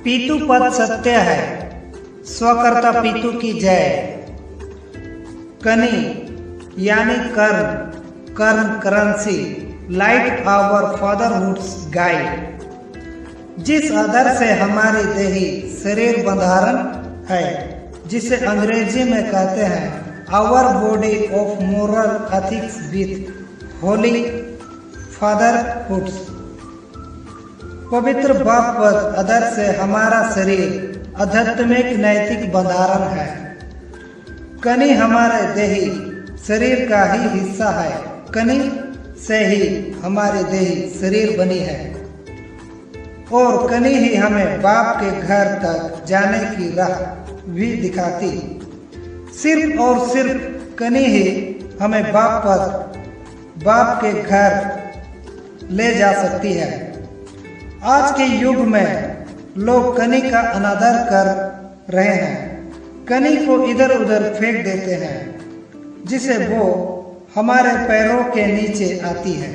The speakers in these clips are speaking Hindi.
पीतु पद सत्य है, स्वकर्ता पीतु की जय। कनी यानी कर्ण, कर्ण करेंसी, लाइट आवर फादरहुड्स गाइड। जिस आधार से हमारी देही शरीर बंधारण है, जिसे अंग्रेजी में कहते हैं our body of moral ethics with holy fatherhoods. पवित्र बाप पद आदर से हमारा शरीर आध्यात्मिक नैतिक बंधारण है। कनी हमारे देही शरीर का ही हिस्सा है, कनी से ही हमारी देही शरीर बनी है और कनी ही हमें बाप के घर तक जाने की राह भी दिखाती। सिर्फ और सिर्फ कनी ही हमें बाप के घर ले जा सकती है। आज के युग में लोग कनी का अनादर कर रहे हैं, कनी को इधर उधर फेंक देते हैं, जिसे वो हमारे पैरों के नीचे आती है।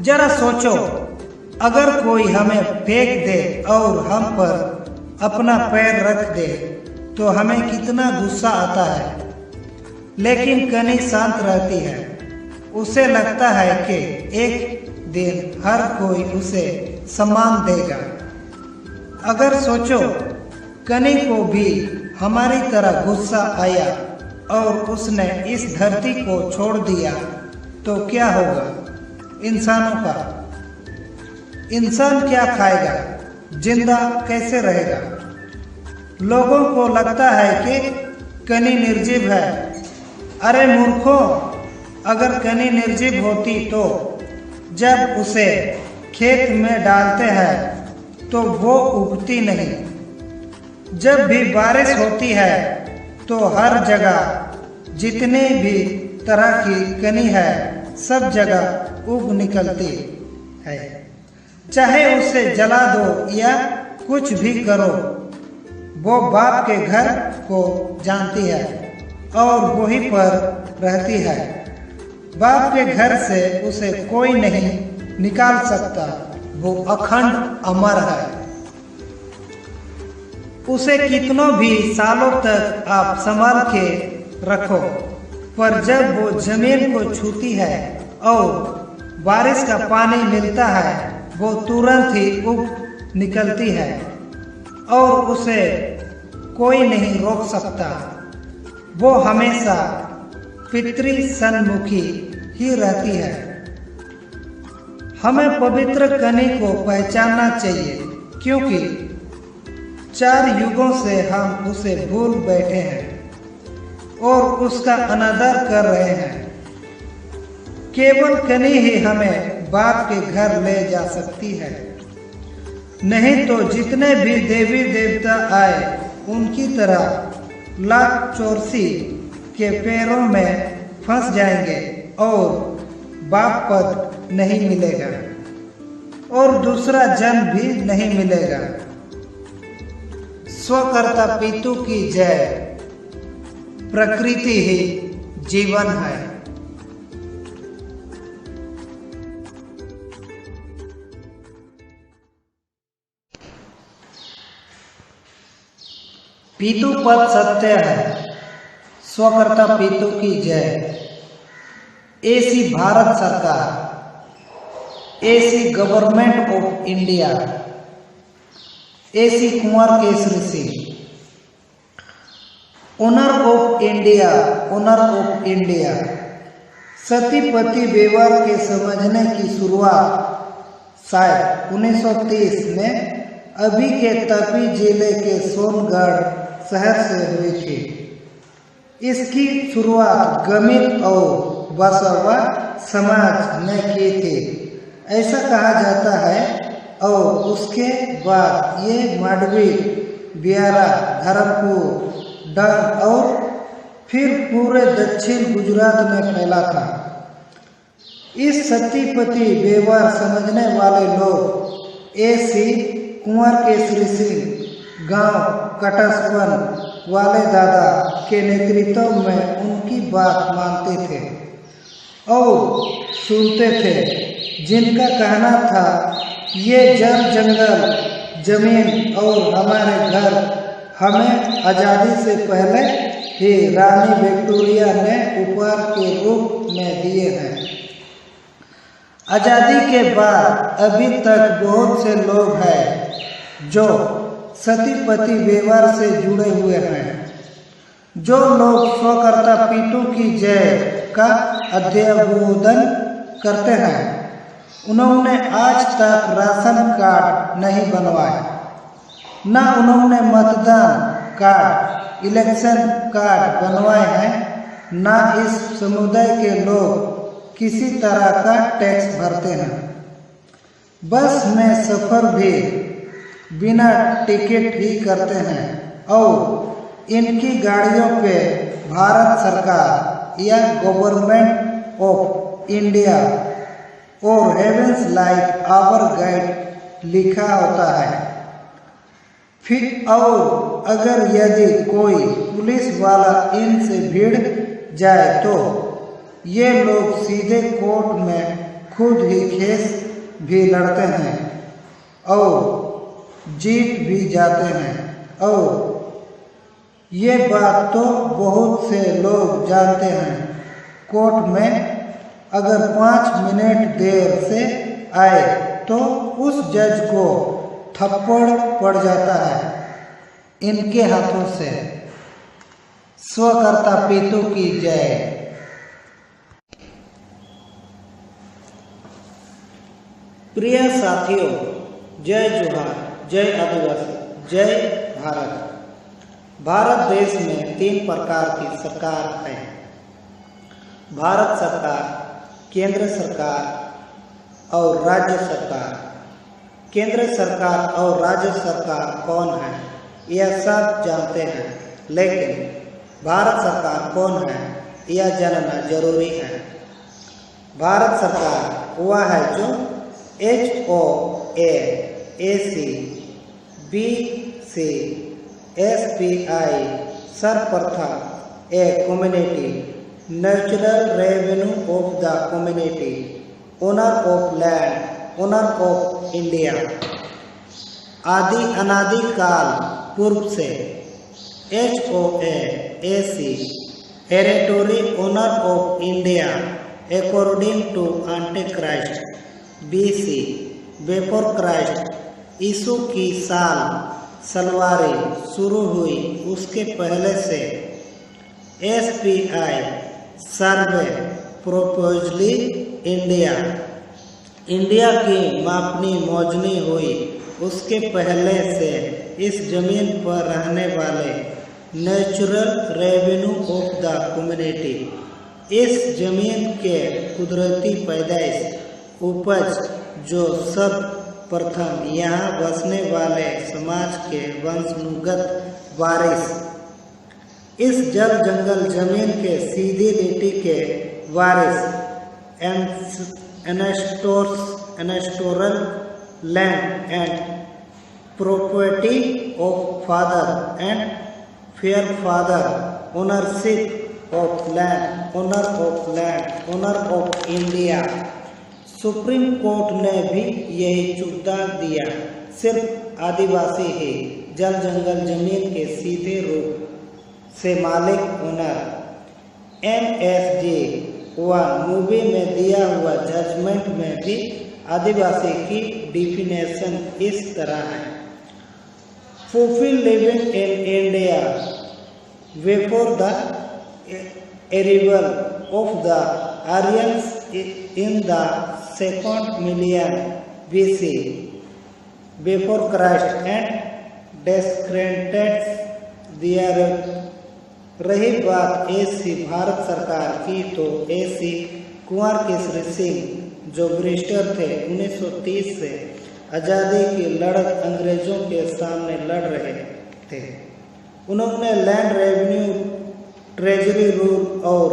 जरा सोचो, अगर कोई हमें फेंक दे और हम पर अपना पैर रख दे तो हमें कितना गुस्सा आता है। लेकिन कनी शांत रहती है, उसे लगता है कि एक दिन हर कोई उसे सम्मान देगा। अगर सोचो, कनी को भी हमारी तरह गुस्सा आया और उसने इस धरती को छोड़ दिया तो क्या होगा इंसानों का? इंसान क्या खाएगा, जिंदा कैसे रहेगा? लोगों को लगता है कि कनी निर्जीव है। अरे मूर्खों, अगर कनी निर्जीव होती तो जब उसे खेत में डालते हैं तो वो उगती नहीं। जब भी बारिश होती है तो हर जगह जितने भी तरह की कनी है सब जगह उग निकलती है। चाहे उसे जला दो या कुछ भी करो, वो बाप के घर को जानती है और वहीं पर रहती है। बाप के घर से उसे कोई नहीं निकाल सकता, वो अखंड अमर है। उसे कितनों भी सालों तक आप संभाल के रखो, पर जब वो जमीन को छूती है और बारिश का पानी मिलता है, वो तुरंत ही उग निकलती है और उसे कोई नहीं रोक सकता। वो हमेशा पितृ सन्मुखी ही रहती है। हमें पवित्र कनी को पहचानना चाहिए, क्योंकि 4 युगों से हम उसे भूल बैठे हैं और उसका अनादर कर रहे हैं। केवल कनी ही हमें बाप के घर ले जा सकती है, नहीं तो जितने भी देवी देवता आए उनकी तरह लाख चोरसी के पैरों में फंस जाएंगे और बाप पद नहीं मिलेगा और दूसरा जन्म भी नहीं मिलेगा। स्वकर्ता पीतु की जय। प्रकृति ही जीवन है। पीतु पद सत्य है, स्वकर्ता पीतु की जय। ऐसी भारत सरकार, ऐसी गवर्नमेंट ऑफ इंडिया, ऐसी Kunwar Kesari Singh, owner of India, owner of India. सती पति व्यवहार के समझने की शुरुआत शायद 1930 में अभी के तापी जिले के सोनगढ़ शहर से हुई थी। इसकी शुरुआत गमित और बसवा समाज ने की थी, ऐसा कहा जाता है। और उसके बाद ये माडवी, ब्यारा, धर्मपुर, डंग और फिर पूरे दक्षिण गुजरात में फैला था। इस सतीपति व्यवहार समझने वाले लोग ऐसी कुंवर केसरी सिंह गांव कटसवन वाले दादा के नेतृत्व में उनकी बात मानते थे और सुनते थे, जिनका कहना था ये जल जंगल जमीन और हमारे घर हमें आज़ादी से पहले ही रानी विक्टोरिया ने उपहार के रूप में दिए हैं। आज़ादी के बाद अभी तक बहुत से लोग हैं जो सती पति व्यवहार से जुड़े हुए हैं। जो लोग स्वकर्ता पितु की जय का अध्ययन करते हैं, उन्होंने आज तक राशन कार्ड नहीं बनवाए, न उन्होंने मतदान कार्ड, इलेक्शन कार्ड बनवाए हैं, न इस समुदाय के लोग किसी तरह का टैक्स भरते हैं। बस में सफ़र भी बिना टिकट ही करते हैं और इनकी गाड़ियों पे भारत सरकार या गवर्नमेंट ऑफ इंडिया और हेवेंस लाइक आवर गाइड लिखा होता है। फिर और अगर यदि कोई पुलिस वाला इनसे भिड़ जाए तो ये लोग सीधे कोर्ट में खुद ही केस भी लड़ते हैं और जीत भी जाते हैं। और ये बात तो बहुत से लोग जानते हैं, कोर्ट में अगर 5 मिनट देर से आए तो उस जज को थप्पड़ पड़ जाता है इनके हाथों से। स्वकर्ता पितु की जय। प्रिय साथियों, जय जोहार, जय आदिवासी, जय भारत। भारत देश में 3 प्रकार की सरकार है। भारत सरकार, केंद्र सरकार और राज्य सरकार। केंद्र सरकार और राज्य सरकार कौन है यह सब जानते हैं, लेकिन भारत सरकार कौन है यह जानना जरूरी है। भारत सरकार वह है जो HOA, AC, BC, SPI सर्वप्रथम a community, natural revenue of the community, owner of land, owner of India. आदि अनादि काल पूर्व से HOA, AC, hereditary owner of India according to antichrist. BC, before Christ, यीशु की सलवारी शुरू हुई उसके पहले से। SPI, सर्वे प्रोपोजली इंडिया, इंडिया की मापनी मौजनी हुई उसके पहले से इस जमीन पर रहने वाले natural revenue of the community. इस जमीन के कुदरती पैदाइश उपज जो सब प्रथम यहाँ बसने वाले समाज के वंशानुगत वारिस, इस जल जंगल जमीन के सीधी नीति के वारिस, ancestral land and property of father and fair father, ownership of land, owner of India. Supreme Court ने भी यही चुकता दिया, सिर्फ आदिवासी ही जल जंगल जमीन के सीधे रूप से मालिक ओनर। MSG 1 मूवी में दिया हुआ जजमेंट में भी आदिवासी की डिफिनेशन इस तरह है: fulfill living in India before the arrival of the Aryans in the 2nd millennium BC before Christ and descendants thereof। रही बात AC भारत सरकार की तो AC कुंवर केसरी सिंह जो ब्रिटिशर थे 1930 से आज़ादी की लड़त अंग्रेजों के सामने लड़ रहे थे। उन्होंने लैंड रेवेन्यू, ट्रेजरी रूल और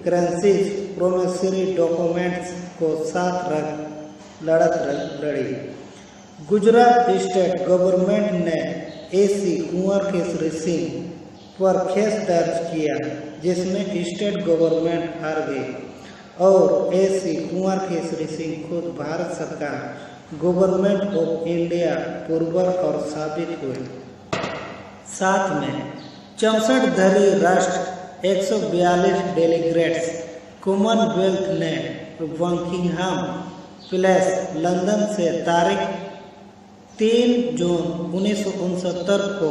करेंसीज प्रोमिसरी डॉक्यूमेंट्स को साथ रख लड़ी। गुजरात स्टेट गवर्नमेंट ने AC कुंवर केसरी सिंह पर केस दर्ज किया, जिसमें स्टेट गवर्नमेंट हार गई और AC कुंवर केसरी सिंह खुद भारत सरकार गवर्नमेंट ऑफ इंडिया पुरबर और साबित हुए। साथ में 64 धरी राष्ट्र 142 डेलीगेट्स कॉमनवेल्थ ने बकिंघम पैलेस लंदन से तारीख 3 जून 1969 को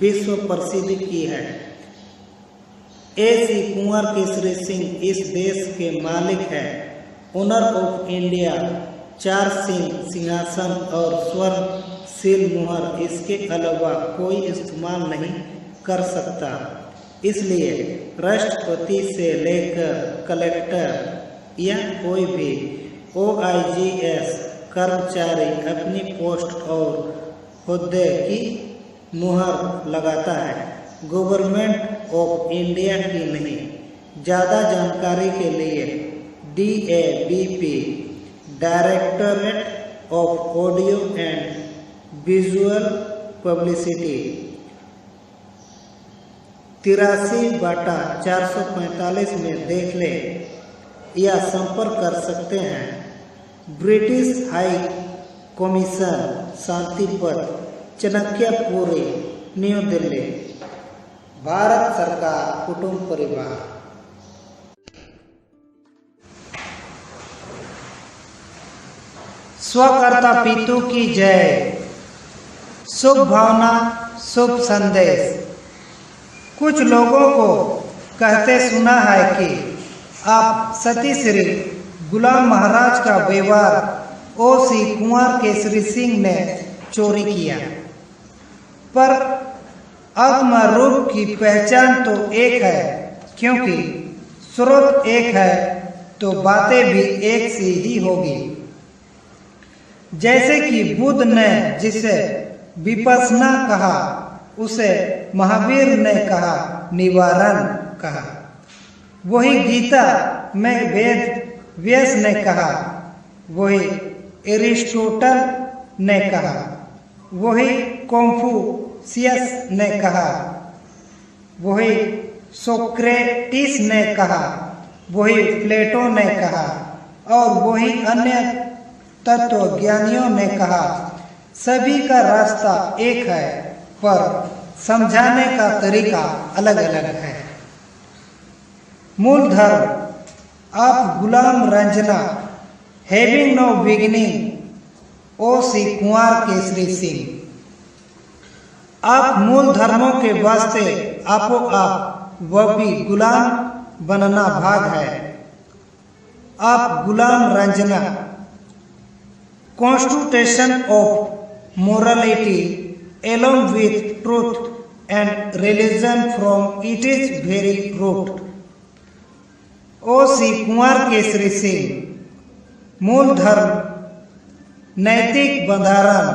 विश्व प्रसिद्ध की है। A.C. कुंवर केसरी सिंह इस देश के मालिक हैं। ओनर ऑफ इंडिया 4 सिंहासन और स्वर्ण सील मुहर इसके अलावा कोई इस्तेमाल नहीं कर सकता। इसलिए राष्ट्रपति से लेकर कलेक्टर या कोई भी OIGS कर्मचारी अपनी पोस्ट और हुद्दे की मुहर लगाता है, गवर्नमेंट ऑफ इंडिया की नहीं। ज़्यादा जानकारी के लिए DABP directorate of audio and visual publicity 83/445 में देख ले या संपर्क कर सकते हैं। ब्रिटिश हाई कमीशन शांति पथ, चाणक्यपुरी, न्यू दिल्ली। भारत सरकार कुटुंब परिवार। स्वकर्ता पितु की जय। शुभ भावना, शुभ संदेश। कुछ लोगों को कहते सुना है कि आप सती श्री गुलाम महाराज का व्यवहार O.C. कुंवर केसरी सिंह ने चोरी किया, पर आत्मा रूप की पहचान तो एक है, क्योंकि स्रोत एक है तो बातें भी एक सी ही होगी। जैसे कि बुद्ध ने जिसे विपश्यना कहा, उसे महावीर ने कहा निवारण कहा। वही गीता में वेद व्यास ने कहा, वही एरिस्टोटल ने कहा, वही कॉन्फ्यूशियस ने कहा, वही सोक्रेटिस ने कहा, वही प्लेटो ने कहा और वही अन्य तत्वज्ञानियों ने कहा। सभी का रास्ता एक है, पर समझाने का तरीका अलग अलग है। मूल धर्म आप गुलाम रंजना having no beginning O.C. Kunwar Kesari Singh. आप मूल धर्मों के वास्ते आपो आप वह भी गुलाम बनना भाग है। आप गुलाम रंजना constitution of morality along with truth and religion from it is very root। O.C. Kunwar Kesari Singh. मूल धर्म नैतिक बंधारण,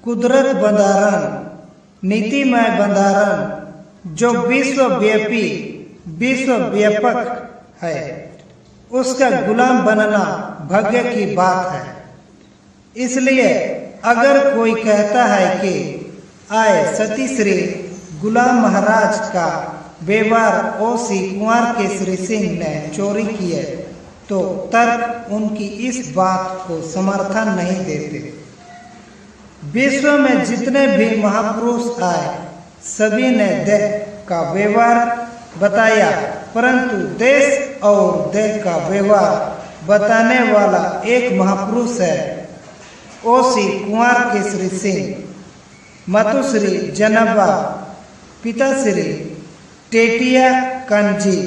कुदरत बंधारण, नीतिमय बंधारण जो विश्वव्यापी विश्व व्यापक है, उसका गुलाम बनना भाग्य की बात है। इसलिए अगर कोई कहता है कि आए सती श्री गुलाम महाराज का व्यवहार O.C. कुंवर केसरी सिंह ने चोरी किए, तो तर्क उनकी इस बात को समर्थन नहीं देते। विश्व में जितने भी महापुरुष आए, सभी ने देह का व्यवहार बताया, परंतु देश और देह का व्यवहार बताने वाला एक महापुरुष है, O.C. कुंवर केसरी सिंह। मातुश्री जनबा, पिताश्री टेटिया कांजी,